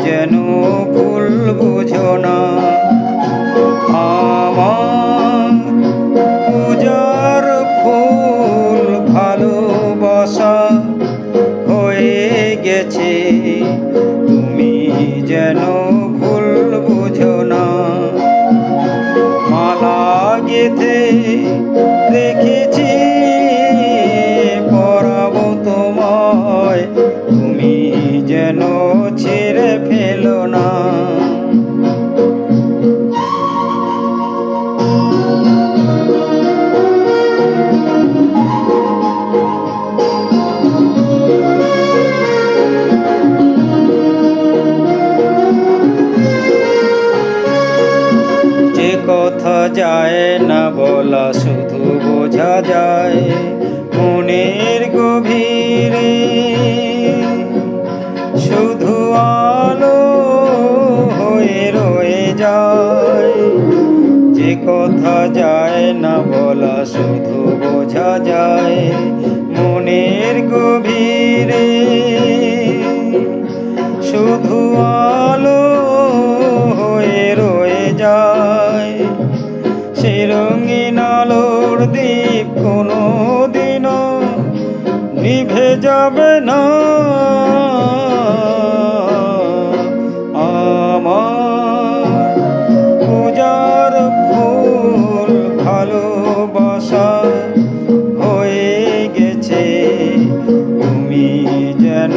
যেন ভুল বুঝো না। আমার পূজার ফুল ভালোবাসা হয়ে গেছে, তুমি যেন ভুল বুঝো না। মালা গেঁথে রেখেছি পরাবো তোমায়, তুমি যেন ছেড়ে ফেলো না। যে কথা যায় না বলা শুধু বোঝা যায় মনের গভীরে, শুধু আলো হয়ে রয়ে যায়। যে কথা যায় না বলা শুধু বোঝা যায় মনের গভীরে, শুধু আলো হয়ে রয়ে যায়। সে রঙিন আলোর দ্বীপ কোনো দিনও নিভে যাবে না। আমার পূজার ফুল ভালোবাসা হয়ে গেছে, তুমি যেন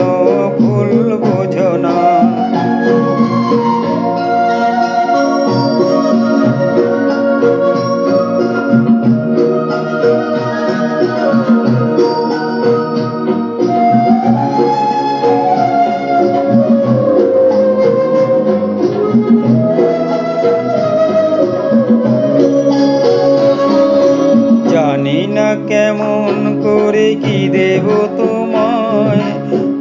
ভুল বোঝো না। জানি না কেমন করে কি দেব তোমায়,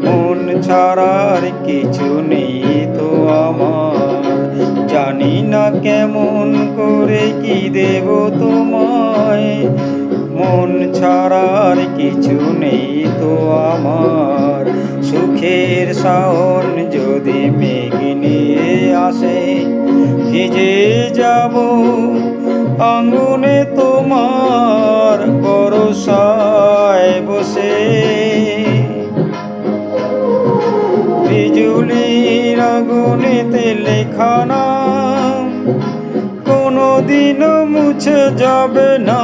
মন ছাড়ার কিছু নেই তো আমার। জানি না কেমন করে কি দেব তোমায়, মন ছাড়ার কিছু নেই তো আমার। সুখের শাওন যদি মেঘ নিয়ে আসে, ভিজে যাব আঙ্গুনে তোমার বরসায় বসে। বিজুলির আগুনেতে লেখা নাম কোনোদিনও মুছে যাবে না।